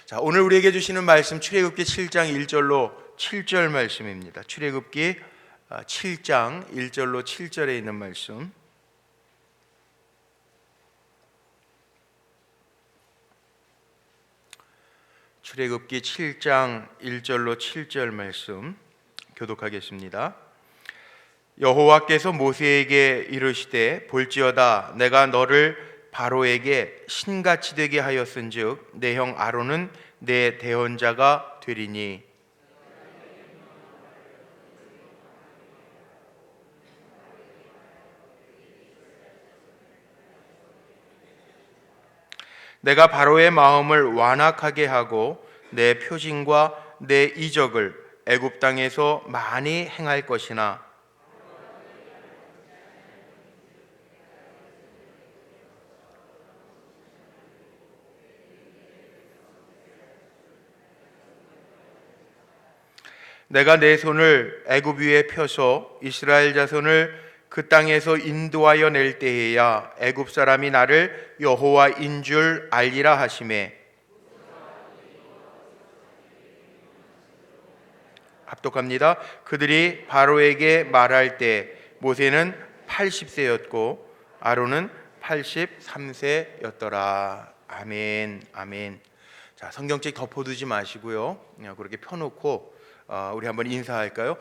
자, 오늘 우리에게 주시는 말씀 출애굽기 7장 1절로 7절 말씀입니다. 출애굽기 7장 1절로 7절에 있는 말씀. 출애굽기 7장 1절로 7절 말씀 교독하겠습니다. 여호와께서 모세에게 이르시되 볼지어다 내가 너를 바로에게 신같이 되게 하였은즉 내 형 아론은 내 대언자가 되리니 내가 바로의 마음을 완악하게 하고 내 표징과 내 이적을 애굽 땅에서 많이 행할 것이나 내가 내 손을 애굽 위에 펴서 이스라엘 자손을 그 땅에서 인도하여 낼 때에야 애굽 사람이 나를 여호와인 줄 알리라 하시매. 합독합니다. 그들이 바로에게 말할 때 모세는 80세였고 아론은 83세였더라. 아멘. 아멘. 자, 성경책 덮어두지 마시고요. 그냥 그렇게 펴놓고 우리 한번 인사할까요?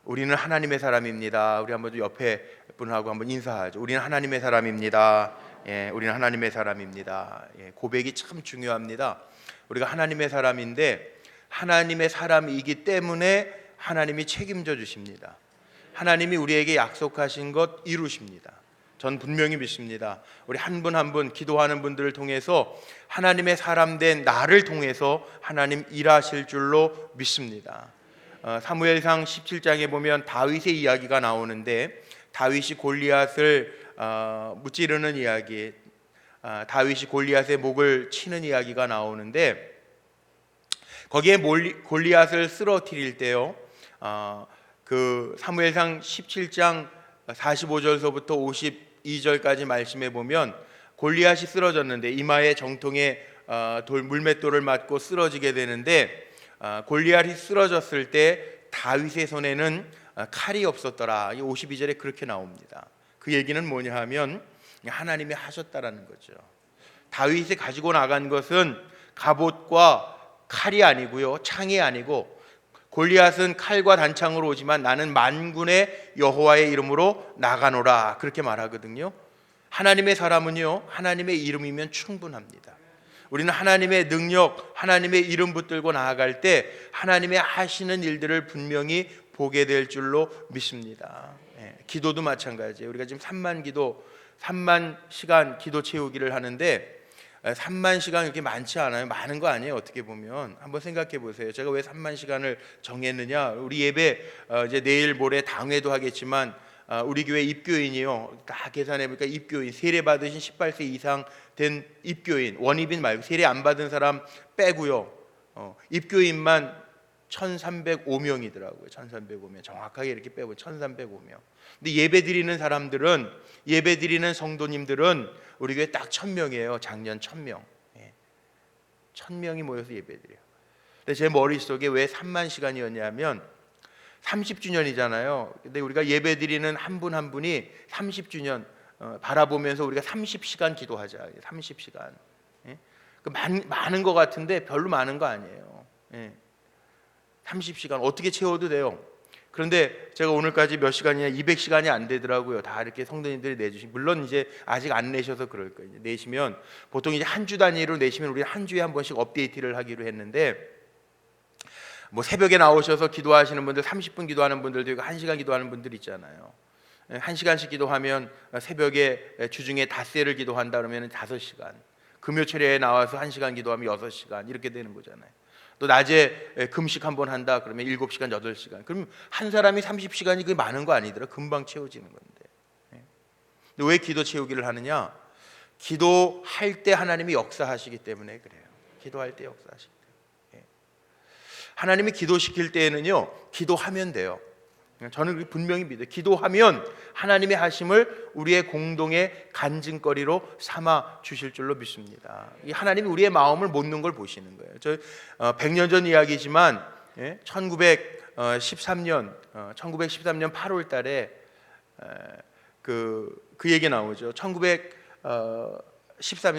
우리는 하나님의 사람입니다. 우리 한번 옆에 분하고 한번 인사하죠. 우리는 하나님의 사람입니다. 예, 우리는 하나님의 사람입니다. 예, 고백이 참 중요합니다. 우리가 하나님의 사람인데 하나님의 사람이기 때문에 하나님이 책임져 주십니다. 하나님이 우리에게 약속하신 것 이루십니다. 전 분명히 믿습니다. 우리 한 분 한 분 기도하는 분들을 통해서 하나님의 사람 된 나를 통해서 하나님 일하실 줄로 믿습니다. 사무엘상 17장에 보면 다윗의 이야기가 나오는데 다윗이 골리앗을 무찌르는 이야기, 다윗이 골리앗의 목을 치는 이야기가 나오는데 거기에 골리앗을 쓰러뜨릴 때요, 그 사무엘상 17장 45절서부터 52절까지 말씀해 보면 골리앗이 쓰러졌는데 이마에 정통에 물맷돌을 맞고 쓰러지게 되는데 골리앗이 쓰러졌을 때 다윗의 손에는 칼이 없었더라. 52절에 그렇게 나옵니다. 그 얘기는 뭐냐 하면 하나님이 하셨다라는 거죠. 다윗이 가지고 나간 것은 갑옷과 칼이 아니고요, 창이 아니고 골리앗은 칼과 단창으로 오지만 나는 만군의 여호와의 이름으로 나가노라 그렇게 말하거든요. 하나님의 사람은요 하나님의 이름이면 충분합니다. 우리는 하나님의 능력, 하나님의 이름 붙들고 나아갈 때 하나님의 하시는 일들을 분명히 보게 될 줄로 믿습니다. 기도도 마찬가지예요. 우리가 지금 3만 시간 기도 채우기를 하는데 3만 시간 이렇게 많지 않아요. 많은 거 아니에요. 어떻게 보면 한번 생각해 보세요. 제가 왜 3만 시간을 정했느냐. 우리 예배 이제 내일 모레 당회도 하겠지만 우리 교회 입교인이요 다 계산해 보니까 입교인 세례 받으신 18세 이상 된 입교인, 원입인 말고 세례 안 받은 사람 빼고요, 입교인만 1305명이더라고요 1305명 정확하게 이렇게 빼고 1305명. 근데 예배 드리는 사람들은, 예배 드리는 성도님들은 우리 교회 딱 1000명이에요 작년 1000명. 1000명이 모여서 예배 드려요. 근데 제 머릿속에 왜 3만 시간이었냐면 30주년이잖아요. 근데 우리가 예배 드리는 한 분 한 분이 30주년 바라보면서 우리가 30시간 기도하자. 30시간. 많은 것 같은데 별로 많은 거 아니에요. 30시간 어떻게 채워도 돼요. 그런데 제가 오늘까지 몇 시간이냐 200시간이 안 되더라고요. 다 이렇게 성도님들이 내주신, 물론 이제 아직 안 내셔서 그럴 거예요. 내시면 보통 이제 한 주 단위로 내시면 우리 한 주에 한 번씩 업데이트를 하기로 했는데 뭐 새벽에 나오셔서 기도하시는 분들 30분 기도하는 분들도 있고 1시간 기도하는 분들 있잖아요. 1시간씩 기도하면 새벽에 주중에 닷새를 기도한다 그러면 5시간, 금요철에 나와서 1시간 기도하면 6시간 이렇게 되는 거잖아요. 또 낮에 금식 한번 한다 그러면 7시간 8시간. 그럼 한 사람이 30시간이 그게 많은 거 아니더라. 금방 채워지는 건데. 근데 왜 기도 채우기를 하느냐? 기도할 때 하나님이 역사하시기 때문에 그래요. 기도할 때 역사하시기 때문에. 하나님이 기도시킬 때에는요 기도하면 돼요. 저는 그렇게 분명히 믿어요. 기도하면 하나님의 하심을 우리의 공동의 간증거리로 삼아 주실 줄로 믿습니다. 이 하나님이 우리의 마음을 묻는 걸 보시는 거예요. 저 100년 전 이야기지만 1913년 8월 달에 그 얘기 나오죠. 1913년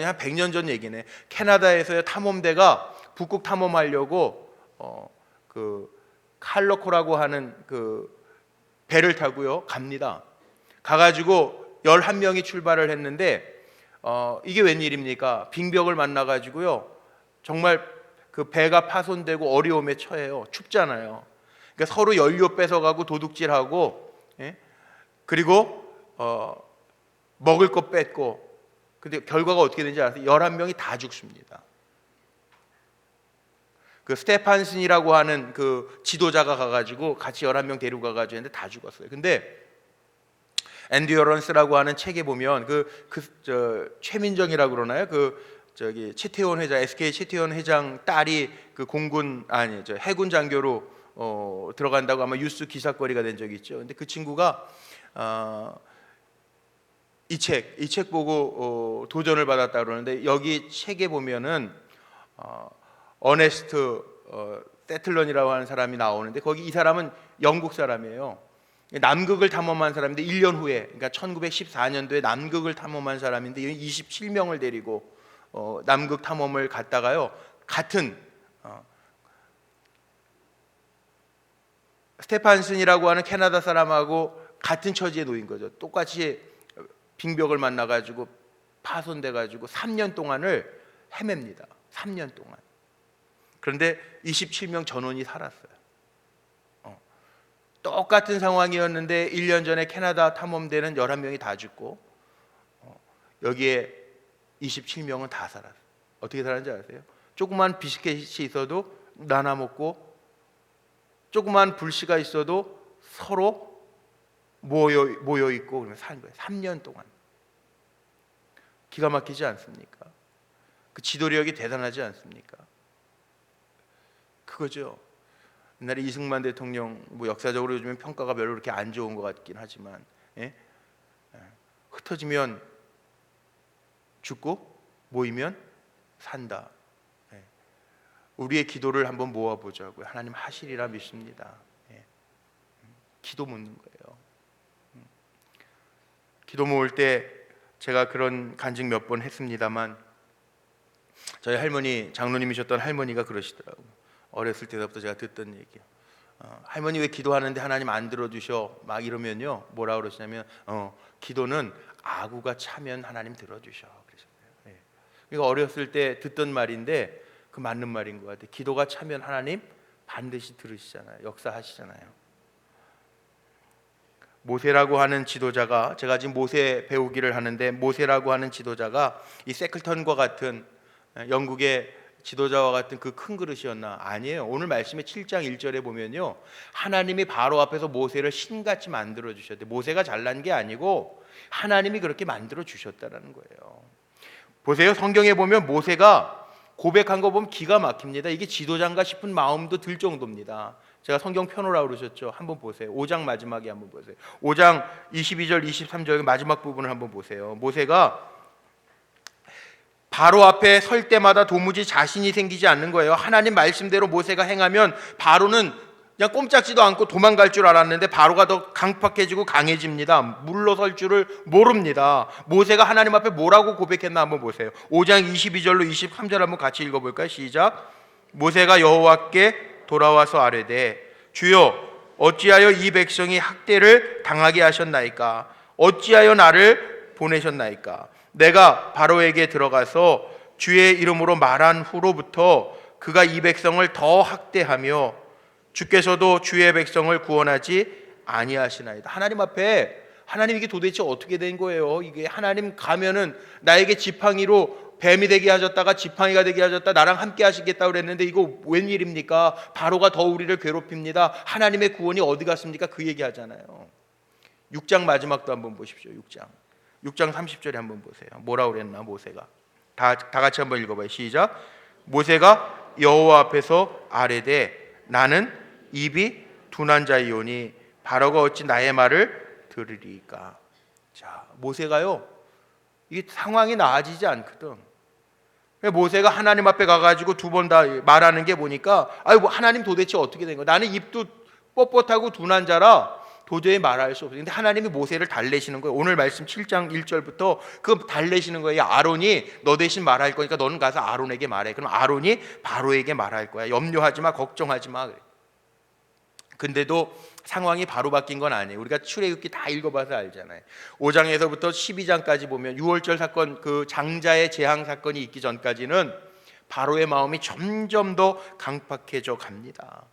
한 100년 전 얘기네. 캐나다에서의 탐험대가 북극 탐험하려고 그 칼로코라고 하는 그 배를 타고요 갑니다. 가가지고 11명이 출발을 했는데 이게 웬일입니까? 빙벽을 만나가지고요 정말 그 배가 파손되고 어려움에 처해요. 춥잖아요. 그러니까 서로 연료 뺏어가고 도둑질하고, 예? 그리고 먹을 거 뺏고. 근데 결과가 어떻게 되는지 아세요? 11명이 다 죽습니다. 그 스테판슨이라고 하는 그 지도자가 가가지고 같이 11명 데리고 가가지고 했는데 다 죽었어요. 근데 엔듀어런스라고 하는 책에 보면 최민정이라고 그러나요? 최태원 회장, SK 최태원 회장 딸이 그 해군 장교로 들어간다고 아마 뉴스 기사거리가 된 적이 있죠. 근데 그 친구가 이 책 보고 도전을 받았다 그러는데, 여기 책에 보면은 어네스트 세틀런이라고 하는 사람이 나오는데, 거기 이 사람은 영국 사람이에요. 남극을 탐험한 사람인데 1년 후에, 그러니까 1914년도에 남극을 탐험한 사람인데 27명을 데리고 남극 탐험을 갔다가요 같은 스테판슨이라고 하는 캐나다 사람하고 같은 처지에 놓인 거죠. 똑같이 빙벽을 만나가지고 파손돼가지고 3년 동안을 헤맵니다. 3년 동안. 그런데 27명 전원이 살았어요. 똑같은 상황이었는데 1년 전에 캐나다 탐험대는 11명이 다 죽고 여기에 27명은 다 살았어요. 어떻게 살았는지 아세요? 조그만 비스켓이 있어도 나눠 먹고, 조그만 불씨가 있어도 서로 모여 있고 그러면 사는 거예요. 3년 동안. 기가 막히지 않습니까? 그 지도력이 대단하지 않습니까? 그거죠. 옛날에 이승만 대통령 역사적으로 요즘엔 평가가 별로 그렇게 안 좋은 것 같긴 하지만, 흩어지면 죽고 모이면 산다. 우리의 기도를 한번 모아보자고요. 하나님 하시리라 믿습니다. 기도 묻는 거예요. 기도 모을 때 제가 그런 간증 몇 번 했습니다만, 저희 할머니, 장로님이셨던 할머니가 그러시더라고요. 어렸을 때부터 제가 듣던 얘기예요. 할머니 왜 기도하는데 하나님 안 들어주셔? 막 이러면요 뭐라 그러시냐면 기도는 아구가 차면 하나님 들어주셔 그러셨어요. 그러니까 어렸을 때 듣던 말인데 그 맞는 말인 것 같아요. 기도가 차면 하나님 반드시 들으시잖아요. 역사하시잖아요. 모세라고 하는 지도자가, 제가 지금 모세 배우기를 하는데, 모세라고 하는 지도자가 이 세클턴과 같은 영국의 지도자와 같은 그 큰 그릇이었나? 아니에요. 오늘 말씀의 7장 1절에 보면요 하나님이 바로 앞에서 모세를 신같이 만들어 주셨대. 모세가 잘난 게 아니고 하나님이 그렇게 만들어 주셨다라는 거예요. 보세요. 성경에 보면 모세가 고백한 거 보면 기가 막힙니다. 이게 지도자인가 싶은 마음도 들 정도입니다. 제가 성경 펴놓으라고 그러셨죠. 한번 보세요. 5장 마지막에 한번 보세요. 5장 22절 23절 마지막 부분을 한번 보세요. 모세가 바로 앞에 설 때마다 도무지 자신이 생기지 않는 거예요. 하나님 말씀대로 모세가 행하면 바로는 그냥 꼼짝지도 않고 도망갈 줄 알았는데 바로가 더 강팍해지고 강해집니다. 물러설 줄을 모릅니다. 모세가 하나님 앞에 뭐라고 고백했나 한번 보세요. 5장 22절로 23절 한번 같이 읽어볼까요? 시작. 모세가 여호와께 돌아와서 아뢰되 주여 어찌하여 이 백성이 학대를 당하게 하셨나이까? 어찌하여 나를 보내셨나이까? 내가 바로에게 들어가서 주의 이름으로 말한 후로부터 그가 이 백성을 더 학대하며 주께서도 주의 백성을 구원하지 아니하시나이다. 하나님 앞에, 하나님 이게 도대체 어떻게 된 거예요? 이게 하나님 가면은 나에게 지팡이로 뱀이 되게 하셨다가 지팡이가 되게 하셨다, 나랑 함께 하시겠다고 그랬는데 이거 웬일입니까? 바로가 더 우리를 괴롭힙니다. 하나님의 구원이 어디 갔습니까? 그 얘기 하잖아요. 6장 마지막도 한번 보십시오. 6장 30절에 한번 보세요. 뭐라고 그랬나 모세가. 다 같이 한번 읽어봐요. 시작. 모세가 여호와 앞에서 아뢰되 나는 입이 둔한 자이오니 바로가 어찌 나의 말을 들으리까. 자, 모세가요, 이게 상황이 나아지지 않거든. 모세가 하나님 앞에 가가지고 두 번 다 말하는 게 보니까, 아유, 뭐 하나님 도대체 어떻게 된 거야? 나는 입도 뻣뻣하고 둔한 자라 도저히 말할 수 없어요. 근데 하나님이 모세를 달래시는 거예요. 오늘 말씀 7장 1절부터 그 달래시는 거예요. 아론이 너 대신 말할 거니까 너는 가서 아론에게 말해. 그럼 아론이 바로에게 말할 거야. 염려하지 마, 걱정하지 마. 근데도 상황이 바로 바뀐 건 아니에요. 우리가 출애굽기 다 읽어봐서 알잖아요. 5장에서부터 12장까지 보면 6월절 사건, 그 장자의 재앙 사건이 있기 전까지는 바로의 마음이 점점 더 강팍해져 갑니다.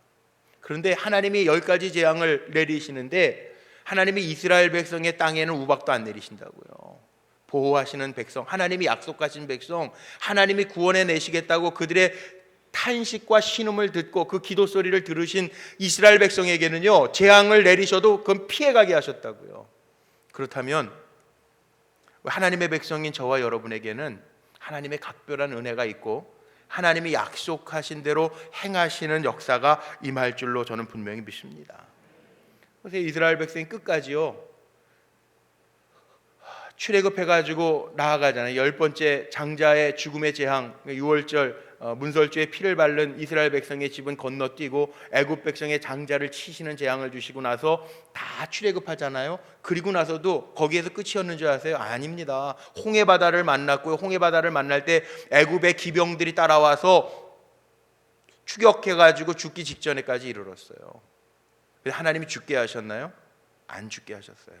그런데 하나님이 10가지 재앙을 내리시는데 하나님이 이스라엘 백성의 땅에는 우박도 안 내리신다고요. 보호하시는 백성, 하나님이 약속하신 백성, 하나님이 구원해 내시겠다고 그들의 탄식과 신음을 듣고 그 기도 소리를 들으신 이스라엘 백성에게는요, 재앙을 내리셔도 그건 피해가게 하셨다고요. 그렇다면 하나님의 백성인 저와 여러분에게는 하나님의 각별한 은혜가 있고 하나님이 약속하신 대로 행하시는 역사가 임할 줄로 저는 분명히 믿습니다. 그래서 이스라엘 백성이 끝까지요, 출애굽해가지고 나아가잖아요. 10번째 장자의 죽음의 재앙, 6월절 문설주에 피를 바른 이스라엘 백성의 집은 건너뛰고 애굽 백성의 장자를 치시는 재앙을 주시고 나서 다 출애굽하잖아요. 그리고 나서도 거기에서 끝이었는 줄 아세요? 아닙니다. 홍해 바다를 만났고요. 홍해 바다를 만날 때 애굽의 기병들이 따라와서 추격해가지고 죽기 직전에까지 이르렀어요. 하나님이 죽게 하셨나요? 안 죽게 하셨어요.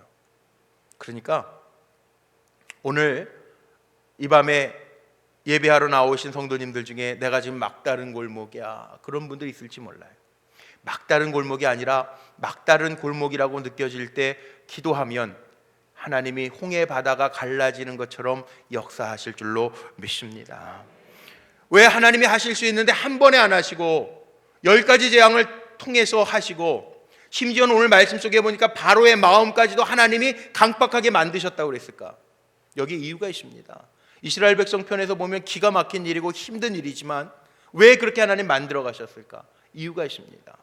그러니까 오늘 이 밤에 예배하러 나오신 성도님들 중에 내가 지금 막다른 골목이야, 그런 분들 있을지 몰라요. 막다른 골목이 아니라 막다른 골목이라고 느껴질 때 기도하면 하나님이 홍해 바다가 갈라지는 것처럼 역사하실 줄로 믿습니다. 왜 하나님이 하실 수 있는데 한 번에 안 하시고 10가지 재앙을 통해서 하시고 심지어는 오늘 말씀 속에 보니까 바로의 마음까지도 하나님이 강팍하게 만드셨다고 그랬을까? 여기 이유가 있습니다. 이스라엘 백성 편에서 보면 기가 막힌 일이고 힘든 일이지만 왜 그렇게 하나님 만들어 가셨을까? 이유가 있습니다.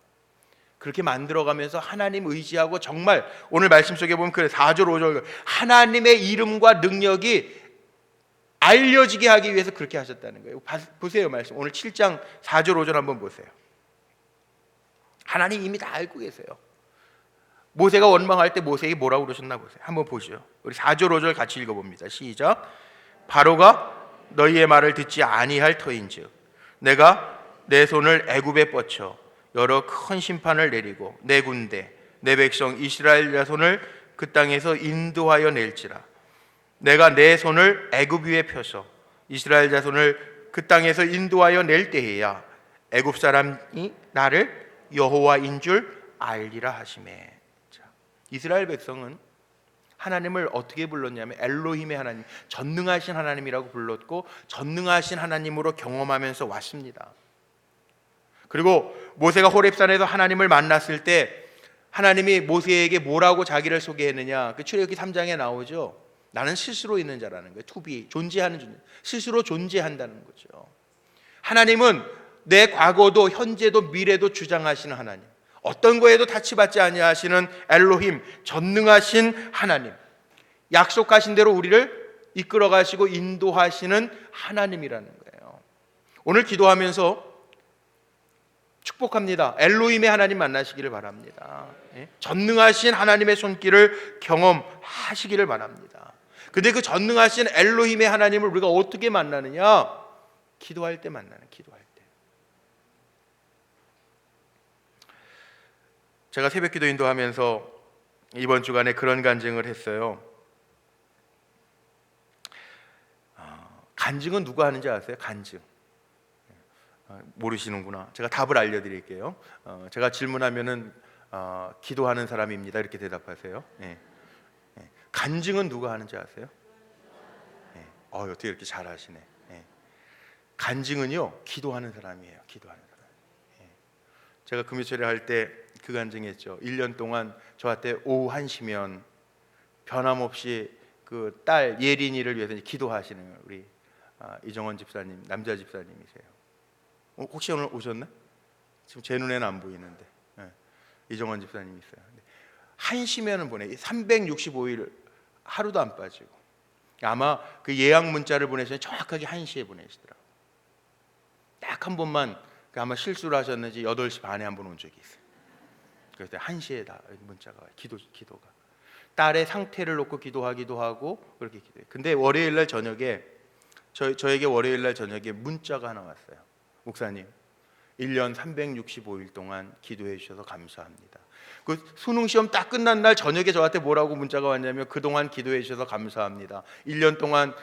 그렇게 만들어 가면서 하나님 의지하고 정말 오늘 말씀 속에 보면 그 4절 5절 하나님의 이름과 능력이 알려지게 하기 위해서 그렇게 하셨다는 거예요. 보세요, 말씀 오늘 7장 4절 5절 한번 보세요. 하나님 이미 다 알고 계세요. 모세가 원망할 때 모세에게 뭐라고 그러셨나 보세요. 한번 보시죠. 우리 4절 5절 같이 읽어봅니다. 시작. 바로가 너희의 말을 듣지 아니할 터인즉 내가 내 손을 애굽에 뻗쳐 여러 큰 심판을 내리고 내 군대 내 백성 이스라엘 자손을 그 땅에서 인도하여 낼지라. 내가 내 손을 애굽 위에 펴서 이스라엘 자손을 그 땅에서 인도하여 낼 때에야 애굽 사람이 나를 여호와인 줄 알리라 하시매. 자, 이스라엘 백성은 하나님을 어떻게 불렀냐면 엘로힘의 하나님, 전능하신 하나님이라고 불렀고 전능하신 하나님으로 경험하면서 왔습니다. 그리고 모세가 호렙산에서 하나님을 만났을 때 하나님이 모세에게 뭐라고 자기를 소개했느냐? 그 출애굽기 3장에 나오죠. 나는 스스로 있는 자라는 거예요. 투비, 존재하는 존재, 스스로 존재한다는 거죠. 하나님은 내 과거도 현재도 미래도 주장하시는 하나님, 어떤 거에도 타치받지 아니하시는 엘로힘, 전능하신 하나님, 약속하신 대로 우리를 이끌어 가시고 인도하시는 하나님이라는 거예요. 오늘 기도하면서 축복합니다. 엘로힘의 하나님 만나시기를 바랍니다. 전능하신 하나님의 손길을 경험하시기를 바랍니다. 근데 그 전능하신 엘로힘의 하나님을 우리가 어떻게 만나느냐? 기도할 때 만나는, 기도할 때. 제가 새벽기도 인도하면서 이번 주간에 그런 간증을 했어요. 간증은 누가 하는지 아세요? 간증. 모르시는구나. 제가 답을 알려드릴게요. 제가 질문하면은 기도하는 사람입니다 이렇게 대답하세요. 간증은 누가 하는지 아세요? 어떻게 이렇게 잘하시네. 간증은요 기도하는 사람이에요. 기도하는 사람. 제가 금요철에 할 때 그 간증했죠. 1년 동안 저한테 오후 1시면 변함없이 그 딸 예린이를 위해서 기도하시는 우리 이정원 집사님, 남자 집사님이세요. 혹시 오늘 오셨나? 지금 제 눈에는 안 보이는데 이정원 집사님이 있어요. 1시면은 보내. 365일 하루도 안 빠지고. 아마 그 예약 문자를 보내시면 정확하게 1시에 보내시더라고요. 딱 한 번만 아마 실수를 하셨는지 8시 반에 한 번 온 적이 있어요. 그래서 1시에 다 문자가 와요. 기도가. 딸의 상태를 놓고 기도하기도 하고 그렇게 기도해요. 근데 월요일 날 저녁에 저에게 월요일 날 저녁에 문자가 하나 왔어요. 목사님, 1년 365일 동안 기도해 주셔서 감사합니다. 그 수능 시험 딱 끝난 날 저녁에 저한테 뭐라고 문자가 왔냐면, 그동안 기도해 주셔서 감사합니다. 1년 동안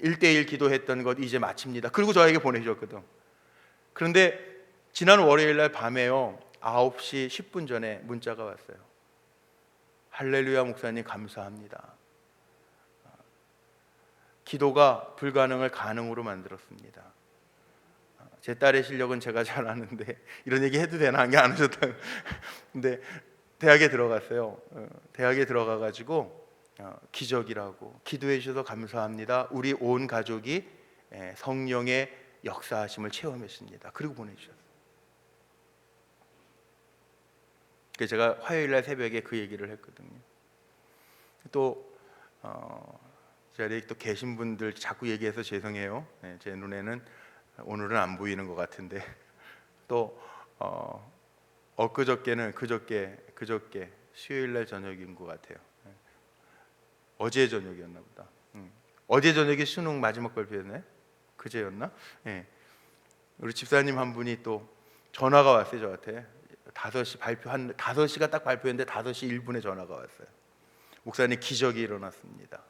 1대1 기도했던 것 이제 마칩니다. 그리고 저에게 보내주셨거든. 그런데 지난 월요일 날 밤에요, 9시 10분 전에 문자가 왔어요. 할렐루야 목사님 감사합니다. 기도가 불가능을 가능으로 만들었습니다. 제 딸의 실력은 제가 잘 아는데 이런 얘기 해도 되나? 한 게 안 하셨다. 근데 대학에 들어갔어요. 대학에 들어가가지고 기적이라고 기도해 주셔서 감사합니다. 우리 온 가족이 성령의 역사하심을 체험했습니다. 그리고 보내주셨어요. 그래서 제가 화요일 날 새벽에 그 얘기를 했거든요. 또 자리에 또 계신 분들 자꾸 얘기해서 죄송해요. 제 눈에는 오늘은 안 보이는 것 같은데 또 엊그저께는 그저께 수요일 날 저녁인 것 같아요. 어제 저녁이었나 보다. 어제 저녁에 수능 마지막 발표였네. 그제였나? 우리 집사님 한 분이 또 전화가 왔어요 저한테. 5시 발표한 5시가 딱 발표했는데 5시 1분에 전화가 왔어요. 목사님 기적이 일어났습니다.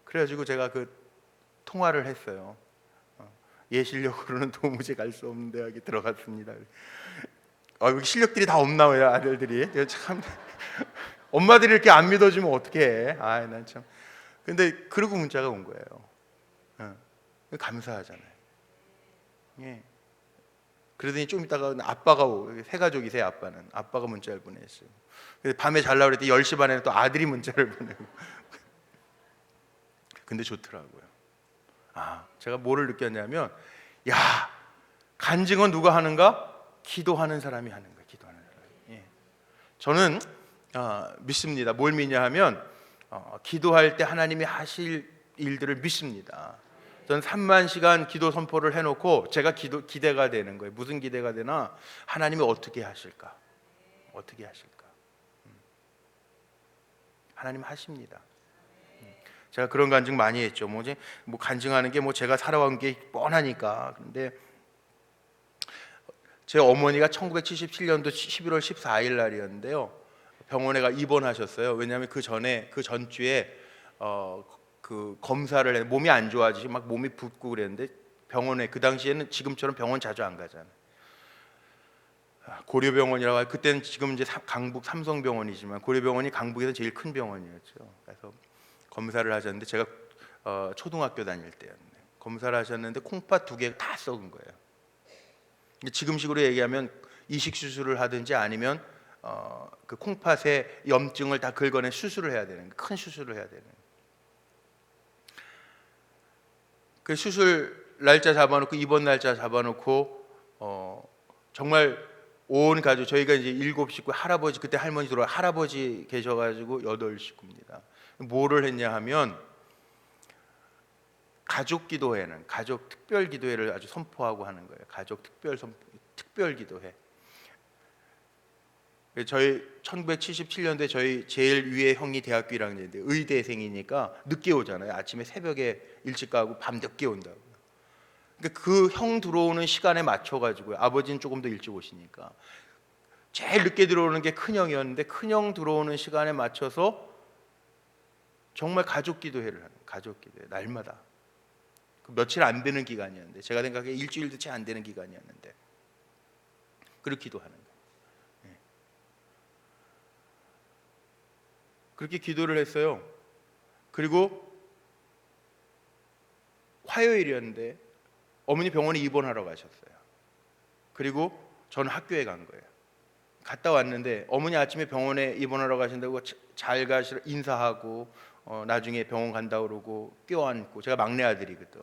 그래가지고 제가 그 통화를 했어요. 예실력으로는 도무지 갈 수 없는 대학에 들어갔습니다. 여기 실력들이 다 없나 왜요 아들들이? 참 엄마들이 이렇게 안 믿어주면 어떡해? 난 참. 근데 그러고 문자가 온 거예요. 감사하잖아요. 예. 그러더니 좀 있다가 아빠가 세 가족이세요. 아빠가 문자를 보냈어요. 밤에 잘라고 그랬더니 10시 반에는 또 아들이 문자를 보내고. 근데 좋더라고요. 제가 뭐를 느꼈냐면, 간증은 누가 하는가? 기도하는 사람이 하는 거예요. 기도하는 사람이. 저는 믿습니다. 뭘 믿냐 하면 기도할 때 하나님이 하실 일들을 믿습니다. 저는 3만 시간 기도 선포를 해놓고 제가 기대가 되는 거예요. 무슨 기대가 되나? 하나님이 어떻게 하실까? 어떻게 하실까? 하나님 하십니다. 제가 그런 간증 많이 했죠. 뭐 간증하는 게 제가 살아온 게 뻔하니까. 그런데 제 어머니가 1977년도 11월 14일 날이었는데요. 병원에 입원하셨어요. 왜냐하면 그 전주에 그 검사를 해 몸이 안 좋아지시 막 몸이 붓고 그랬는데 병원에 그 당시에는 지금처럼 병원 자주 안 가잖아요. 고려병원이라고 해요. 그때는 지금 이제 강북 삼성병원이지만 고려병원이 강북에서 제일 큰 병원이었죠. 그래서 검사를 하셨는데 제가 초등학교 다닐 때였네요. 검사를 하셨는데 콩팥 2개 다 썩은 거예요. 지금식으로 얘기하면 이식 수술을 하든지 아니면 그 콩팥의 염증을 다 긁어내 수술을 해야 되는, 큰 수술을 해야 되는. 그 수술 날짜 잡아놓고 입원 날짜 잡아놓고 정말 온 가족, 저희가 이제 7식구, 할아버지, 그때 할머니 들어와 할아버지 계셔가지고 8식구입니다. 뭐를 했냐 하면 가족 기도회는 가족 특별 기도회를 아주 선포하고 하는 거예요. 가족 특별 기도회. 저희 1977년도에 저희 제일 위에 형이 대학교 1학년인데 의대생이니까 늦게 오잖아요. 아침에 새벽에 일찍 가고 밤 늦게 온다고. 그러니까 그 형 들어오는 시간에 맞춰가지고요. 아버지는 조금 더 일찍 오시니까 제일 늦게 들어오는 게 큰형이었는데 큰형 들어오는 시간에 맞춰서 정말 가족 기도회를 하는, 가족 기도회 날마다. 며칠 안 되는 기간이었는데 제가 생각에 일주일도 채 안 되는 기간이었는데 그렇게 기도하는 거예요. 그렇게 기도를 했어요. 그리고 화요일이었는데 어머니 병원에 입원하러 가셨어요. 그리고 저는 학교에 간 거예요. 갔다 왔는데 어머니 아침에 병원에 입원하러 가신다고 잘 가시라 인사하고 나중에 병원 간다 그러고 껴안고, 제가 막내 아들이거든.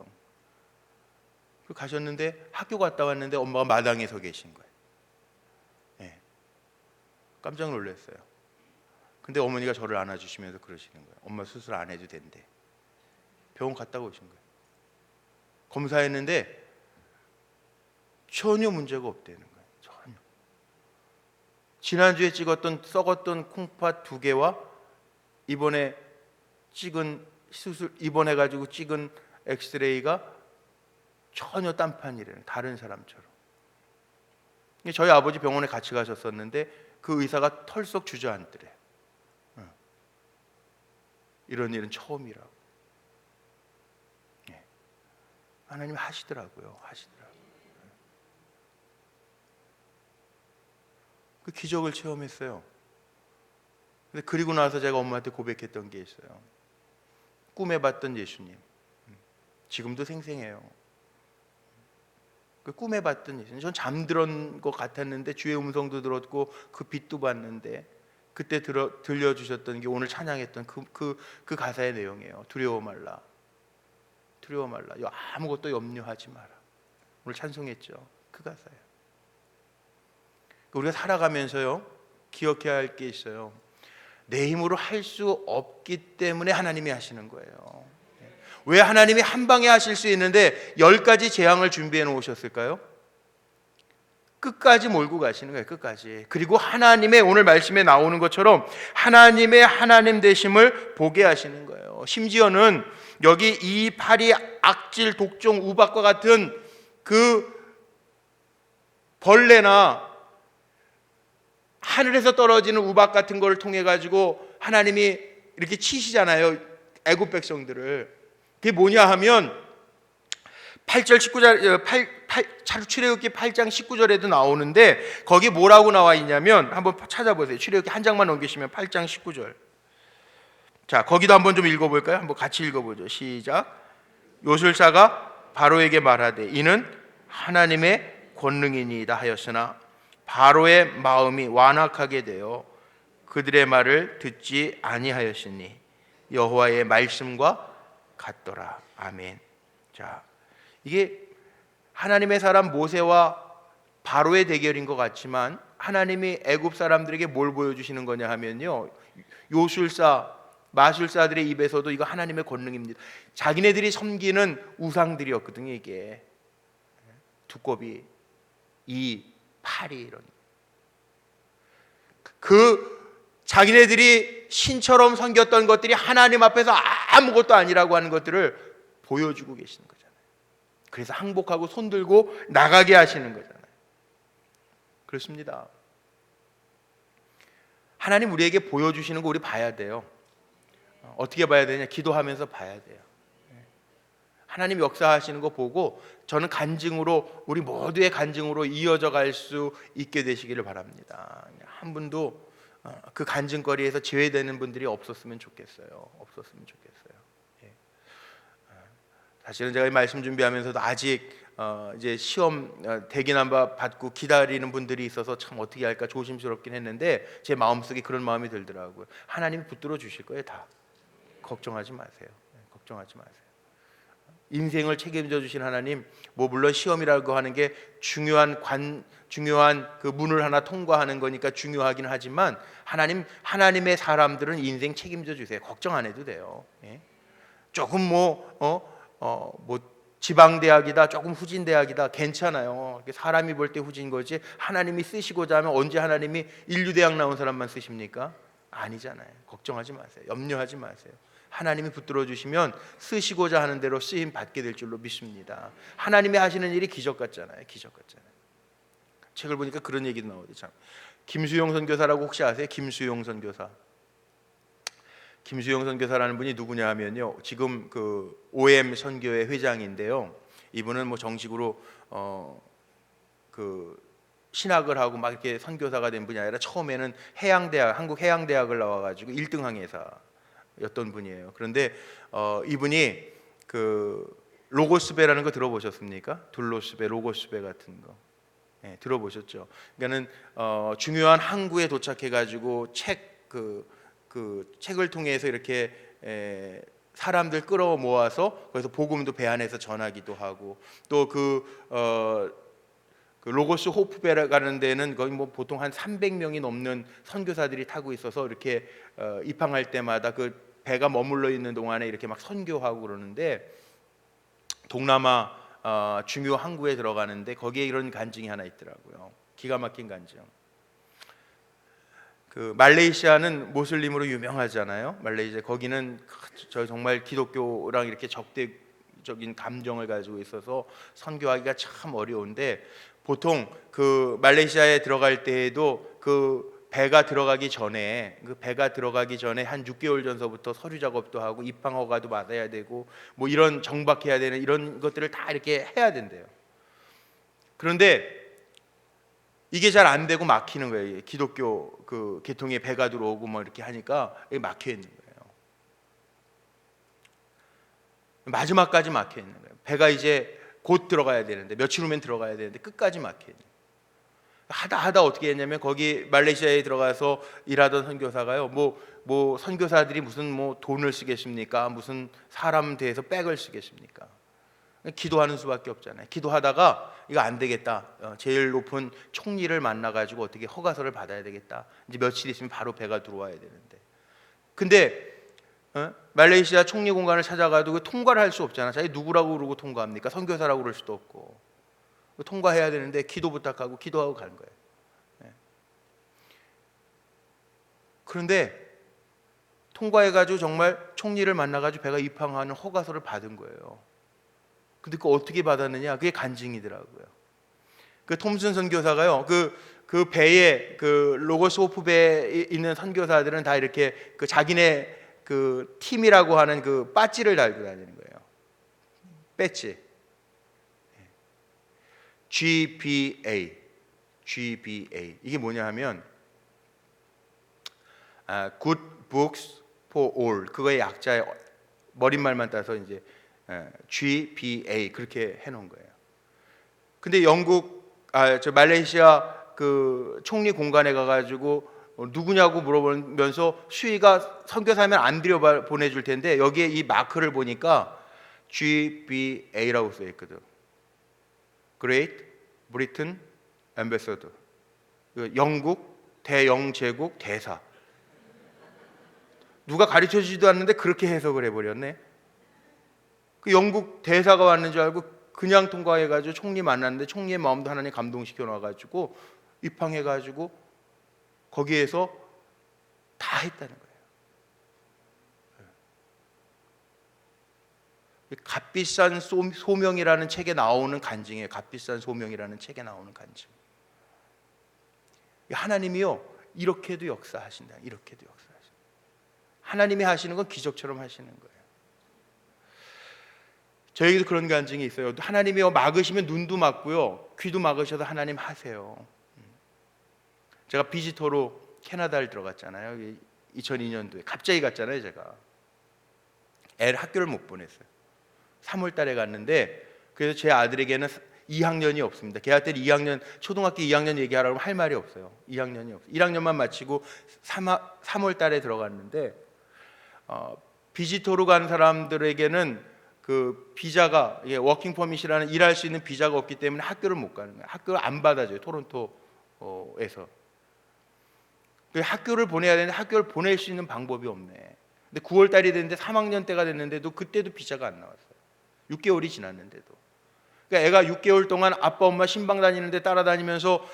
가셨는데 학교 갔다 왔는데 엄마가 마당에 서 계신 거예요. 깜짝 놀랐어요. 근데 어머니가 저를 안아주시면서 그러시는 거예요. 엄마 수술 안 해도 된대. 병원 갔다가 오신 거예요. 검사했는데 전혀 문제가 없다는 거예요. 전혀. 지난주에 찍었던 썩었던 콩팥 2개와 이번에 찍은 수술 입원해가지고 찍은 엑스레이가 전혀 딴판이래요. 다른 사람처럼. 저희 아버지 병원에 같이 가셨었는데 그 의사가 털썩 주저앉더래요. 이런 일은 처음이라고. 하나님이 하시더라고요. 그 기적을 체험했어요. 근데 그리고 나서 제가 엄마한테 고백했던 게 있어요. 꿈에 봤던 예수님, 지금도 생생해요. 그 꿈에 봤던 예수님, 전 잠들은 것 같았는데 주의 음성도 들었고 그 빛도 봤는데 그때 들려주셨던 게 오늘 찬양했던 그 가사의 내용이에요. 두려워 말라. 두려워 말라. 아무것도 염려하지 마라. 오늘 찬송했죠. 그 가사예요. 우리가 살아가면서요, 기억해야 할 게 있어요. 내 힘으로 할 수 없기 때문에 하나님이 하시는 거예요. 왜 하나님이 한 방에 하실 수 있는데 10가지 재앙을 준비해 놓으셨을까요? 끝까지 몰고 가시는 거예요. 끝까지. 그리고 하나님의, 오늘 말씀에 나오는 것처럼 하나님의 하나님 되심을 보게 하시는 거예요. 심지어는 여기 이 파리, 악질, 독종, 우박과 같은 그 벌레나 하늘에서 떨어지는 우박 같은 걸 통해 가지고 하나님이 이렇게 치시잖아요. 애굽 백성들을. 그게 뭐냐 하면 8절 19절 출애굽기 8장 19절에도 나오는데 거기 뭐라고 나와 있냐면 한번 찾아보세요. 출애굽기 한 장만 넘기시면 8장 19절. 자, 거기도 한번 좀 읽어볼까요? 한번 같이 읽어보죠. 시작. 요술사가 바로에게 말하되 이는 하나님의 권능이니이다 하였으나 바로의 마음이 완악하게 되어 그들의 말을 듣지 아니하였으니 여호와의 말씀과 같더라. 아멘. 자, 이게 하나님의 사람 모세와 바로의 대결인 것 같지만 하나님이 애굽 사람들에게 뭘 보여주시는 거냐 하면요, 요술사, 마술사들의 입에서도 이거 하나님의 권능입니다. 자기네들이 섬기는 우상들이었거든요. 이게 두꺼비, 이 파리, 이런 그 자기네들이 신처럼 섬겼던 것들이 하나님 앞에서 아무것도 아니라고 하는 것들을 보여주고 계시는 거잖아요. 그래서 항복하고 손 들고 나가게 하시는 거잖아요. 그렇습니다. 하나님 우리에게 보여주시는 거 우리 봐야 돼요. 어떻게 봐야 되냐? 기도하면서 봐야 돼요. 하나님 역사하시는 거 보고 저는 간증으로, 우리 모두의 간증으로 이어져 갈 수 있게 되시기를 바랍니다. 한 분도 그 간증거리에서 제외되는 분들이 없었으면 좋겠어요. 사실은 제가 이 말씀 준비하면서도 아직 이제 시험 대기난바 받고 기다리는 분들이 있어서 참 어떻게 할까 조심스럽긴 했는데 제 마음속에 그런 마음이 들더라고요. 하나님이 붙들어 주실 거예요. 다 걱정하지 마세요. 인생을 책임져 주신 하나님, 뭐 물론 시험이라고 하는 게 중요한 그 문을 하나 통과하는 거니까 중요하긴 하지만 하나님의 사람들은 인생 책임져 주세요. 걱정 안 해도 돼요. 조금 뭐 지방 대학이다, 조금 후진 대학이다, 괜찮아요. 사람이 볼 때 후진 거지 하나님이 쓰시고자 하면 언제 하나님이 인류 대학 나온 사람만 쓰십니까? 아니잖아요. 걱정하지 마세요. 염려하지 마세요. 하나님이 붙들어 주시면 쓰시고자 하는 대로 쓰임 받게 될 줄로 믿습니다. 하나님이 하시는 일이 기적 같잖아요. 책을 보니까 그런 얘기도 나오죠. 참. 김수용 선교사라고 혹시 아세요? 김수용 선교사라는 분이 누구냐 하면요, 지금 그 OM 선교회 회장인데요. 이분은 뭐 정식으로 그 신학을 하고 막 이렇게 선교사가 된 분이 아니라 처음에는 한국 해양대학을 나와가지고 1등 항해사였던 분이에요. 그런데 이분이 그 로고스배라는 거 들어보셨습니까? 둘로스배, 로고스배 같은 거. 들어보셨죠? 그러니까는 중요한 항구에 도착해가지고 그 책을 통해서 이렇게 사람들 끌어 모아서 거기서 복음도 배 안에서 전하기도 하고 또 그 그 로고스 호프베라 가는 데는 거의 뭐 보통 한 300명이 넘는 선교사들이 타고 있어서 이렇게 입항할 때마다 그 배가 머물러 있는 동안에 이렇게 막 선교하고 그러는데, 동남아 중요 항구에 들어가는데 거기에 이런 간증이 하나 있더라고요. 기가 막힌 간증. 그 말레이시아는 모슬림으로 유명하잖아요. 말레이시아 거기는 저 정말 기독교랑 이렇게 적대적인 감정을 가지고 있어서 선교하기가 참 어려운데, 보통 그 말레이시아에 들어갈 때에도 그 배가 들어가기 전에 한 6개월 전서부터 서류 작업도 하고 입항 허가도 받아야 되고 뭐 이런 정박해야 되는 이런 것들을 다 이렇게 해야 된대요. 그런데 이게 잘 안 되고 막히는 거예요. 기독교 그 계통의 배가 들어오고 뭐 이렇게 하니까 이게 막혀 있는 거예요. 마지막까지 막혀 있는 거예요. 배가 이제 곧 들어가야 되는데, 며칠 후면 들어가야 되는데 끝까지 막혀 있는 거예요. 하다 어떻게 했냐면, 거기 말레이시아에 들어가서 일하던 선교사가요, 뭐 선교사들이 무슨 뭐 돈을 쓰겠습니까? 무슨 사람 대해서 백을 쓰겠습니까? 기도하는 수밖에 없잖아요. 기도하다가 이거 안 되겠다, 제일 높은 총리를 만나가지고 어떻게 허가서를 받아야 되겠다. 이제 며칠 있으면 바로 배가 들어와야 되는데, 근데 말레이시아 총리 공간을 찾아가도 그 통과를 할 수 없잖아. 자기 누구라고 그러고 통과합니까? 선교사라고 그럴 수도 없고. 통과해야 되는데 기도 부탁하고 기도하고 가는 거예요. 그런데 통과해가지고 정말 총리를 만나가지고 배가 입항하는 허가서를 받은 거예요. 근데 그 어떻게 받았느냐? 그게 간증이더라고요. 그 톰슨 선교사가요, 그 배에 그 로고스 호프 배에 있는 선교사들은 다 이렇게 그 자기네 그 팀이라고 하는 그 배지를 달고 다니는 거예요. 배지. GBA 이게 뭐냐 하면 Good Books for All, 그거의 약자의 머릿말만 따서 이제 GBA 그렇게 해놓은 거예요. 근데 저 말레이시아 그 총리 공간에 가가지고 누구냐고 물어보면서 수위가 선교사면 안 들여 보내줄 텐데, 여기에 이 마크를 보니까 GBA라고 써 있거든. Great Britain Ambassador, 영국 대영제국 대사. 누가 가르쳐주지도 않는데 그렇게 해석을 해버렸네. 그 영국 대사가 왔는 줄 알고 그냥 통과해가지고 총리 만났는데, 총리의 마음도 하나님 감동시켜 놔가지고 입항해가지고 거기에서 다 했다는 거예요. 값비싼 소명이라는 책에 나오는 간증이에요. 값비싼 소명이라는 책에 나오는 간증. 하나님이요, 이렇게도 역사하신다. 이렇게도 역사하신다. 하나님이 하시는 건 기적처럼 하시는 거예요. 저에게도 그런 간증이 있어요. 하나님이 막으시면 눈도 막고요, 귀도 막으셔서 하나님 하세요. 제가 비지터로 캐나다를 들어갔잖아요. 2002년도에 갑자기 갔잖아요. 제가 애를 학교를 못 보냈어요. 3월 달에 갔는데, 그래서 제 아들에게는 2학년이 없습니다. 걔한테 2학년, 초등학교 2학년 얘기하라고 할 말이 없어요. 2학년이 없어요. 1학년만 마치고 3월 달에 들어갔는데, 비지터로 간 사람들에게는 그 비자가, 워킹 퍼밋이라는 일할 수 있는 비자가 없기 때문에 학교를 못 가는 거예요. 학교를 안 받아줘요, 토론토에서. 학교를 보내야 되는데 학교를 보낼 수 있는 방법이 없네. 근데 9월 달이 됐는데 3학년 때가 됐는데도 그때도 비자가 안 나왔어요. 6개월이 지났는데도. 그러니까 애가 6개월 동안 아빠 엄마 신방 다니는데 따라다니면서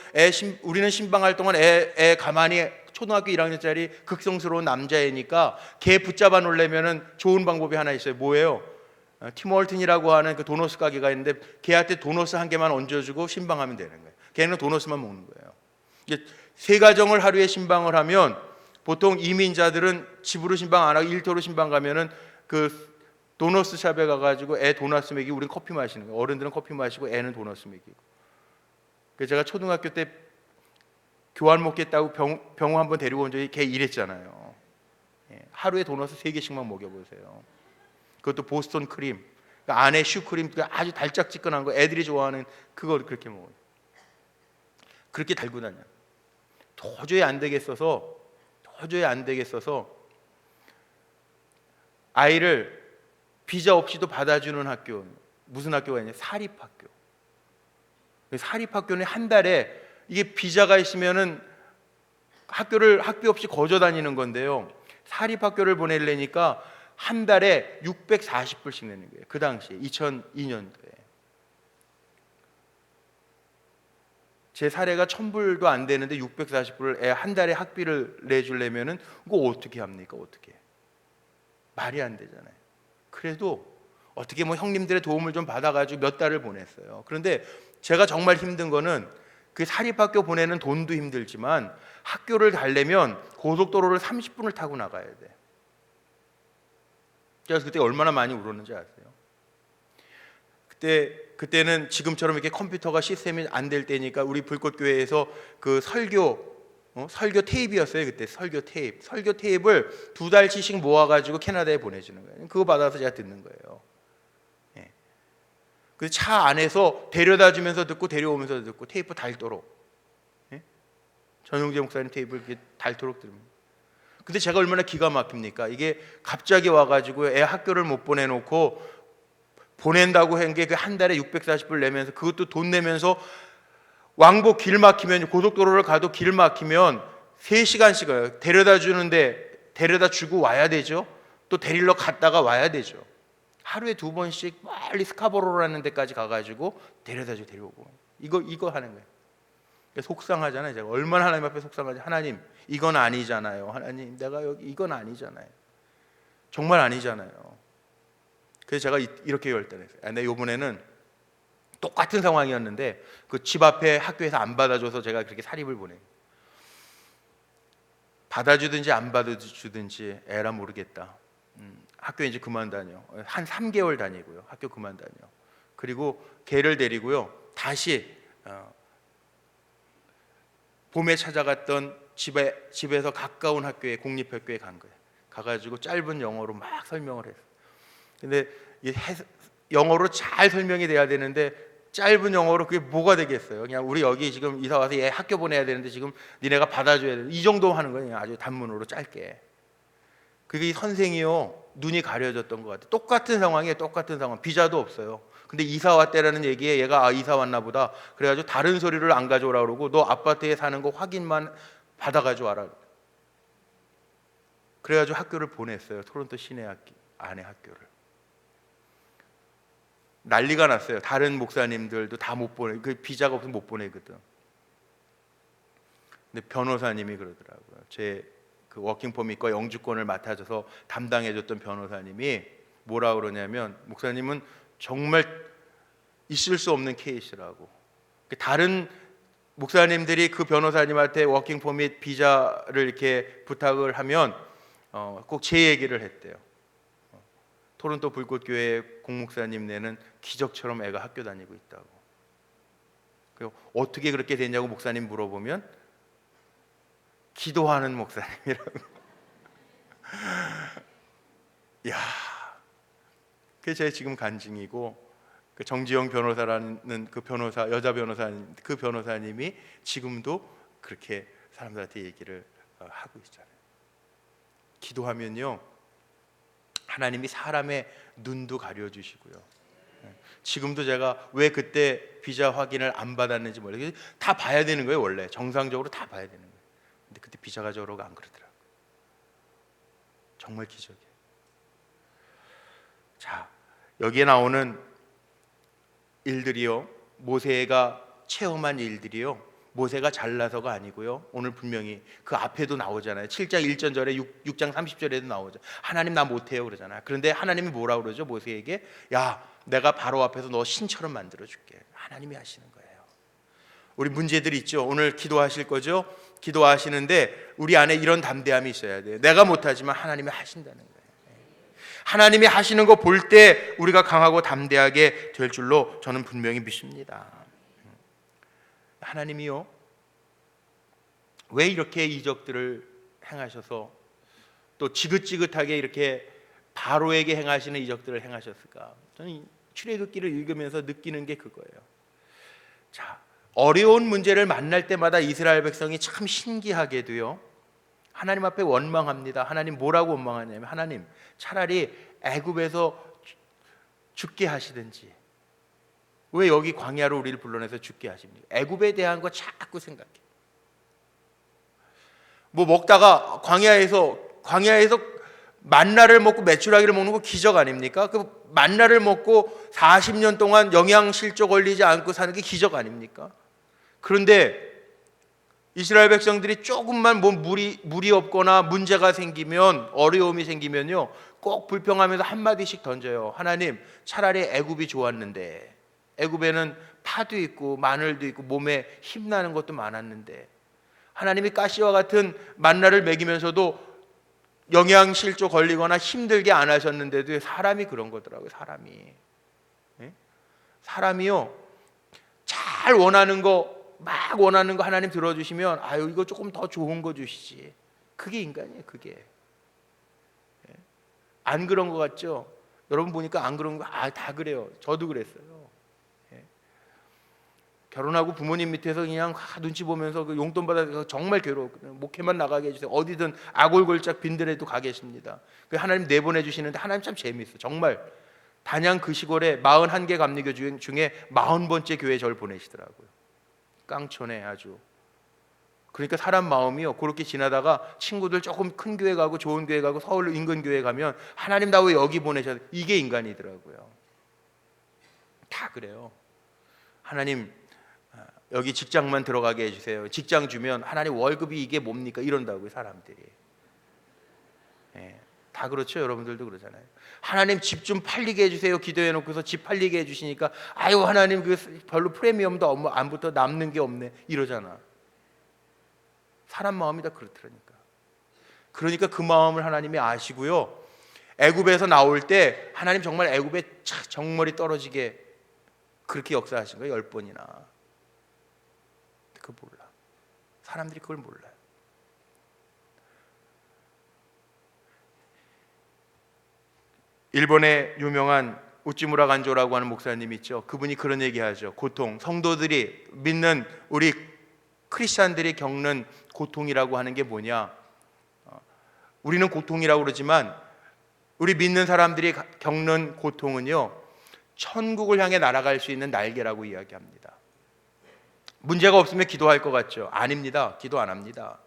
우리는 신방할 동안 애 가만히, 초등학교 1학년짜리 극성스러운 남자애니까 걔 붙잡아 놓으려면은 좋은 방법이 하나 있어요. 뭐예요? 팀월튼이라고 하는 그 도너스 가게가 있는데 걔한테 도너스 한 개만 얹어주고 신방하면 되는 거예요. 걔는 도너스만 먹는 거예요. 이제 세 가정을 하루에 신방을 하면, 보통 이민자들은 집으로 신방 안 하고 일터로 신방 가면은 그 도너스 샵에 가가지고 애 도너스 먹이고 우린 커피 마시는 거예요. 어른들은 커피 마시고 애는 도너스 먹이고. 그래서 제가 초등학교 때 교환 먹겠다고 병원 한번 데리고 온 적이, 걔 이랬잖아요. 하루에 도너스 3개씩만 먹여보세요. 그것도 보스턴 크림, 그러니까 안에 슈크림, 아주 달짝지근한 거, 애들이 좋아하는 그거 그렇게 먹어요. 그렇게 달고 다녀. 도저히 안 되겠어서 아이를 비자 없이도 받아주는 학교, 무슨 학교가 있냐? 사립학교. 사립학교는 한 달에, 이게 비자가 있으면은 학비 없이 거저 다니는 건데요, 사립학교를 보내려니까 한 달에 640불씩 내는 거예요. 그 당시에 2002년도에 제 사례가 1000불도 안 되는데 640불을 애 한 달에 학비를 내주려면은 그거 어떻게 합니까? 어떻게? 말이 안 되잖아요. 그래도 어떻게 뭐 형님들의 도움을 좀 받아가지고 몇 달을 보냈어요. 그런데 제가 정말 힘든 거는 그 사립학교 보내는 돈도 힘들지만 학교를 가려면 고속도로를 30분을 타고 나가야 돼. 그래서 그때 얼마나 많이 울었는지 아세요? 그때는 지금처럼 이렇게 컴퓨터가 시스템이 안 될 때니까 우리 불꽃교회에서 그 설교 테이프였어요. 그때 설교 테이프를 2달치씩 모아가지고 캐나다에 보내주는 거예요. 그거 받아서 제가 듣는 거예요. 예. 그 차 안에서 데려다 주면서 듣고 데려오면서 듣고 테이프 닳도록, 예? 전용재 목사님 테이프를 이렇게 닳도록 들으면. 근데 제가 얼마나 기가 막힙니까? 이게 갑자기 와가지고 애 학교를 못 보내놓고 보낸다고 한 게 그 한 달에 640불 내면서, 그것도 돈 내면서 왕복 길 막히면, 고속도로를 가도 길 막히면 3시간씩 가요. 데려다 주는데 데려다 주고 와야 되죠. 또 데리러 갔다가 와야 되죠. 하루에 2번씩 멀리 스카보로라는 데까지 가가지고 데려다 주고 데려오고, 이거 하는 거예요. 속상하잖아요. 제가 얼마나 하나님 앞에 속상하지. 하나님, 이건 아니잖아요. 하나님, 내가 여기 이건 아니잖아요. 정말 아니잖아요. 그래서 제가 이렇게 결단했어요. 근데 이번에는 똑같은 상황이었는데 그 집 앞에 학교에서 안 받아줘서 제가 그렇게 사립을 보내요. 받아주든지 안 받아주든지 에라 모르겠다. 학교에 이제 그만 다녀. 한 3개월 다니고요. 학교 그만 다녀. 그리고 걔를 데리고요, 다시 봄에 찾아갔던 집에서 가까운 학교에, 공립학교에 간 거예요. 가가지고 짧은 영어로 막 설명을 했어요. 근데 영어로 잘 설명이 돼야 되는데 짧은 영어로 그게 뭐가 되겠어요? 그냥 우리 여기 지금 이사 와서 얘 학교 보내야 되는데 지금 니네가 받아줘야 돼, 이 정도 하는 거예요. 아주 단문으로 짧게. 그게 이 선생이요, 눈이 가려졌던 것 같아요. 똑같은 상황이에요. 똑같은 상황. 비자도 없어요. 근데 이사 왔대라는 얘기에 얘가 이사 왔나 보다. 그래가지고 다른 서류를 안 가져오라 그러고, 너 아파트에 사는 거 확인만 받아가지고 와라. 그래가지고 학교를 보냈어요. 토론토 시내 안에 학교를. 난리가 났어요. 다른 목사님들도 다 못 보내, 그 비자가 없으면 못 보내거든. 근데 변호사님이 그러더라고요. 제 그 워킹 퍼밋과 영주권을 맡아줘서 담당해줬던 변호사님이 뭐라 그러냐면, 목사님은 정말 있을 수 없는 케이스라고. 다른 목사님들이 그 변호사님한테 워킹 퍼밋 비자를 이렇게 부탁을 하면 꼭 제 얘기를 했대요. 토론토 불꽃교회 공목사님네는 기적처럼 애가 학교 다니고 있다고. 그리고 어떻게 그렇게 됐냐고 목사님 물어보면 기도하는 목사님이라고. 야, 그게 제 지금 간증이고, 그 정지영 변호사라는 그 변호사, 여자 변호사님, 그 변호사님이 지금도 그렇게 사람들한테 얘기를 하고 있잖아요. 기도하면요, 하나님이 사람의 눈도 가려주시고요. 지금도 제가 왜 그때 비자 확인을 안 받았는지 모르겠어요. 다 봐야 되는 거예요. 원래 정상적으로 다 봐야 되는 거예요. 근데 그때 비자가 저러고 안 그러더라고요. 정말 기적이에요. 자, 여기에 나오는 일들이요, 모세가 체험한 일들이요, 모세가 잘나서가 아니고요, 오늘 분명히 그 앞에도 나오잖아요. 7장 1절에 6장 30절에도 나오죠. 하나님 나 못해요 그러잖아요. 그런데 하나님이 뭐라고 그러죠? 모세에게, 야, 내가 바로 앞에서 너 신처럼 만들어줄게. 하나님이 하시는 거예요. 우리 문제들 있죠. 오늘 기도하실 거죠? 기도하시는데 우리 안에 이런 담대함이 있어야 돼요. 내가 못하지만 하나님이 하신다는 거예요. 하나님이 하시는 거 볼 때 우리가 강하고 담대하게 될 줄로 저는 분명히 믿습니다. 하나님이요, 왜 이렇게 이적들을 행하셔서 또 지긋지긋하게 이렇게 바로에게 행하시는 이적들을 행하셨을까? 저는 출애굽기를 읽으면서 느끼는 게 그거예요. 자, 어려운 문제를 만날 때마다 이스라엘 백성이 참 신기하게도요, 하나님 앞에 원망합니다. 하나님 뭐라고 원망하냐면, 하나님 차라리 애굽에서 죽게 하시든지, 왜 여기 광야로 우리를 불러내서 죽게 하십니까? 애굽에 대한 거 자꾸 생각해. 뭐 먹다가 광야에서 만나를 먹고 메추라기를 먹는 거 기적 아닙니까? 그 만나를 먹고 40년 동안 영양실조 걸리지 않고 사는 게 기적 아닙니까? 그런데 이스라엘 백성들이 조금만 뭐 물이 없거나 문제가 생기면, 어려움이 생기면요, 꼭 불평하면서 한마디씩 던져요. 하나님, 차라리 애굽이 좋았는데, 애굽에는 파도 있고 마늘도 있고 몸에 힘나는 것도 많았는데, 하나님이 가시와 같은 만나를 먹이면서도 영양실조 걸리거나 힘들게 안 하셨는데도 사람이 그런 거더라고요. 사람이요, 잘 막 원하는 거 하나님 들어주시면, 아유, 이거 조금 더 좋은 거 주시지. 그게 인간이에요. 그게. 안 그런 거 같죠? 여러분 보니까 안 그런 거, 다 그래요. 저도 그랬어요. 결혼하고 부모님 밑에서 그냥 눈치 보면서 그 용돈 받아서 정말 괴로웠거든요. 목회만 나가게 해주세요. 어디든 아골골짝 빈들에도 가 계십니다. 하나님 내보내 주시는데 하나님 참 재미있어. 정말 단양 그 시골에 41개 감리교 중에 40번째 교회에 저를 보내시더라고요. 깡촌에 아주. 그러니까 사람 마음이요, 그렇게 지나다가 친구들 조금 큰 교회 가고 좋은 교회 가고 서울 인근 교회 가면 하나님 나 왜 여기 보내셨, 이게 인간이더라고요. 다 그래요. 하나님 여기 직장만 들어가게 해주세요. 직장 주면 하나님 월급이 이게 뭡니까? 이런다고요, 사람들이. 다 그렇죠. 여러분들도 그러잖아요. 하나님 집 좀 팔리게 해주세요. 기도해 놓고서 집 팔리게 해주시니까, 아유 하나님 그 별로 프리미엄도 안 붙어 남는 게 없네, 이러잖아. 사람 마음이 다 그렇더라니까. 그러니까 그 마음을 하나님이 아시고요, 애굽에서 나올 때 하나님 정말 애굽에 정머리 떨어지게 그렇게 역사하신 거예요. 10번이나. 그걸 몰라. 사람들이 그걸 몰라요. 일본의 유명한 우찌무라 간조라고 하는 목사님 있죠. 그분이 그런 얘기하죠. 고통, 성도들이 믿는 우리 크리스찬들이 겪는 고통이라고 하는 게 뭐냐? 우리는 고통이라고 그러지만 우리 믿는 사람들이 겪는 고통은요, 천국을 향해 날아갈 수 있는 날개라고 이야기합니다. 문제가 없으면 기도할 것 같죠? 아닙니다. 기도 안 합니다.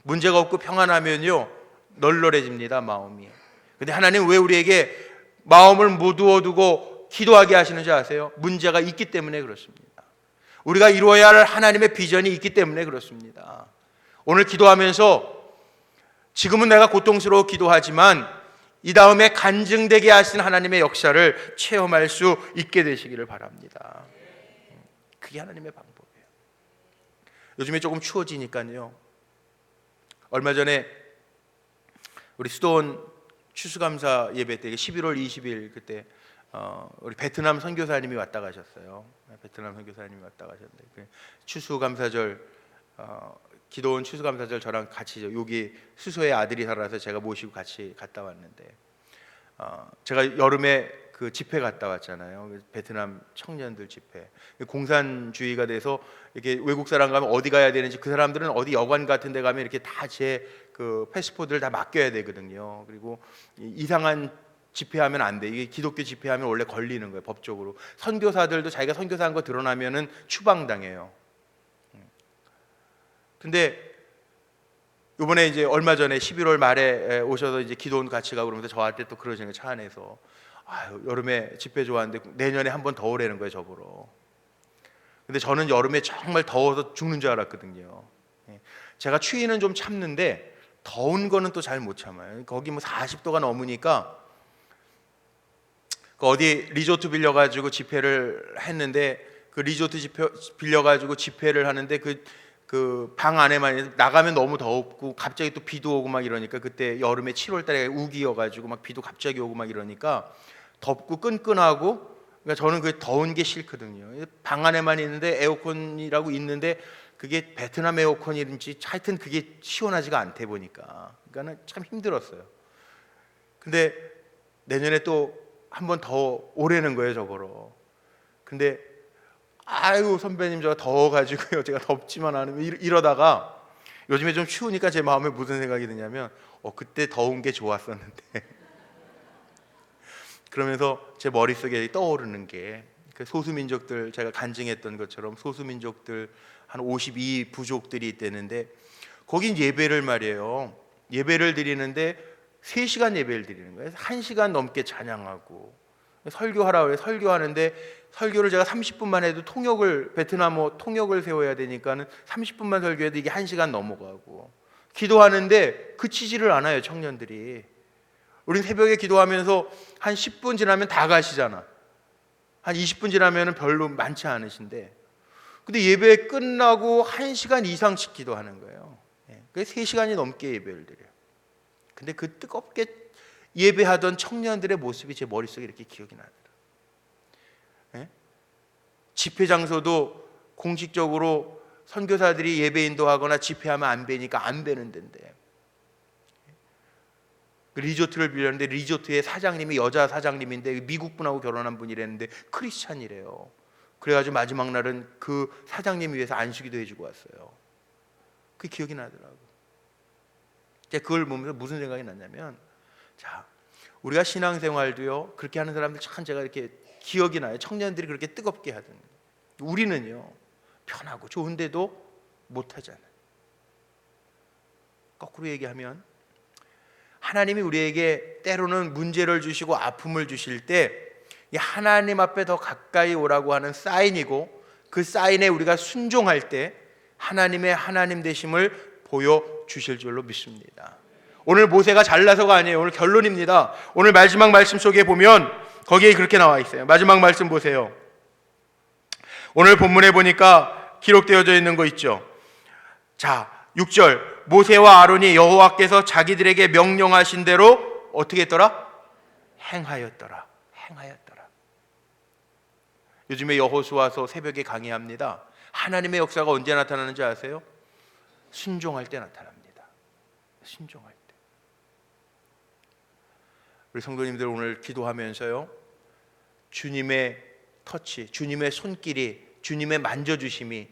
문제가 없고 평안하면요, 널널해집니다, 마음이. 근데 하나님 왜 우리에게 마음을 모두어 두고 기도하게 하시는지 아세요? 문제가 있기 때문에 그렇습니다. 우리가 이루어야 할 하나님의 비전이 있기 때문에 그렇습니다. 오늘 기도하면서 지금은 내가 고통스러워 기도하지만 이 다음에 간증되게 하신 하나님의 역사를 체험할 수 있게 되시기를 바랍니다. 그게 하나님의 방법이에요. 요즘에 조금 추워지니까요, 얼마 전에 우리 수도원 추수감사 예배 때 11월 20일 그때 우리 베트남 선교사님이 왔다 가셨어요. 베트남 선교사님이 왔다 가셨는데 추수감사절, 기도원 추수감사절 저랑 같이 여기 수소에 아들이 살아서 제가 모시고 같이 갔다 왔는데, 제가 여름에 그 집회 갔다 왔잖아요. 베트남 청년들 집회. 공산주의가 돼서 이렇게 외국 사람 가면 어디 가야 되는지, 그 사람들은 어디 여관 같은 데 가면 이렇게 다 제 그 패스포드를 다 맡겨야 되거든요. 그리고 이상한 집회하면 안 돼. 이게 기독교 집회하면 원래 걸리는 거예요, 법적으로. 선교사들도 자기가 선교사한 거 드러나면은 추방당해요. 근데 이번에 이제 얼마 전에 11월 말에 오셔서 이제 기도원 같이 가고 그러면서 저한테 또 그러시는 거예요, 차 안에서. 아유, 여름에 집회 좋아하는데 내년에 한 번 더 오라는 거예요, 저보러. 근데 저는 여름에 정말 더워서 죽는 줄 알았거든요. 제가 추위는 좀 참는데 더운 거는 또 잘 못 참아요. 거기 뭐 40도가 넘으니까 어디 리조트 빌려가지고 집회를 했는데, 그 리조트 빌려가지고 집회를 하는데 그 방 안에만 나가면 너무 덥고 갑자기 또 비도 오고 막 이러니까, 그때 여름에 7월달에 우기여가지고 막 비도 갑자기 오고 막 이러니까 덥고 끈끈하고, 그러니까 저는 그 더운 게 싫거든요. 방 안에만 있는데 에어컨이라고 있는데 그게 베트남 에어컨인지 하여튼 그게 시원하지가 않대 보니까. 그러니까는 참 힘들었어요. 근데 내년에 또 한 번 더 오라는 거예요, 저보러. 근데 아이고 선배님, 제가 더워가지고요, 제가 덥지만 않으면 이러다가 요즘에 좀 추우니까 제 마음에 무슨 생각이 드냐면, 그때 더운 게 좋았었는데 그러면서 제 머릿속에 떠오르는 게, 그 소수민족들, 제가 간증했던 것처럼 소수민족들 한 52부족들이 있다는데 거긴 예배를 말이에요. 예배를 드리는데 3시간 예배를 드리는 거예요. 1시간 넘게 찬양하고 설교하라고 해요. 설교하는데 설교를 제가 30분만 해도 베트남어 통역을 세워야 되니까는 30분만 설교해도 이게 1시간 넘어가고, 기도하는데 그치지를 않아요. 청년들이. 우린 새벽에 기도하면서 한 10분 지나면 다 가시잖아. 한 20분 지나면 별로 많지 않으신데, 근데 예배 끝나고 1시간 이상씩 기도하는 거예요. 그래서 3시간이 넘게 예배를 드려요. 근데 그 뜨겁게 예배하던 청년들의 모습이 제 머릿속에 이렇게 기억이 나더라고요. 집회 장소도 공식적으로 선교사들이 예배 인도하거나 집회하면 안 뵈니까 안 뵈는 데인데, 리조트를 빌렸는데 리조트의 사장님이 여자 사장님인데 미국 분하고 결혼한 분이랬는데 크리스찬이래요. 그래가지고 마지막 날은 그 사장님 위해서 안식기도 해주고 왔어요. 그게 기억이 나더라고요. 제가 그걸 보면서 무슨 생각이 났냐면, 자, 우리가 신앙생활도요 그렇게 하는 사람들 참 제가 이렇게 기억이 나요. 청년들이 그렇게 뜨겁게 하던. 우리는요 편하고 좋은데도 못하잖아요. 거꾸로 얘기하면 하나님이 우리에게 때로는 문제를 주시고 아픔을 주실 때 이 하나님 앞에 더 가까이 오라고 하는 사인이고, 그 사인에 우리가 순종할 때 하나님의 하나님 되심을 보여주실 줄로 믿습니다. 오늘 모세가 잘나서가 아니에요. 오늘 결론입니다. 오늘 마지막 말씀 속에 보면 거기에 그렇게 나와 있어요. 마지막 말씀 보세요. 오늘 본문에 보니까 기록되어져 있는 거 있죠. 자, 6절, 모세와 아론이 여호와께서 자기들에게 명령하신 대로 어떻게 했더라? 행하였더라. 요즘에 여호수아서 새벽에 강의합니다. 하나님의 역사가 언제 나타나는지 아세요? 순종할 때 나타납니다. 순종할 때. 우리 성도님들 오늘 기도하면서요, 주님의 터치, 주님의 손길이, 주님의 만져주심이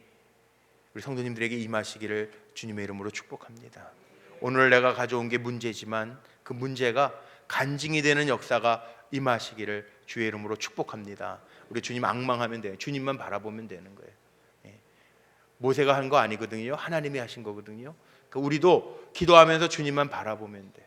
우리 성도님들에게 임하시기를 주님의 이름으로 축복합니다. 오늘 내가 가져온 게 문제지만 그 문제가 간증이 되는 역사가 임하시기를 주의 이름으로 축복합니다. 우리 주님 앙망하면 돼요. 주님만 바라보면 되는 거예요. 모세가 한 거 아니거든요. 하나님이 하신 거거든요. 그러니까 우리도 기도하면서 주님만 바라보면 돼.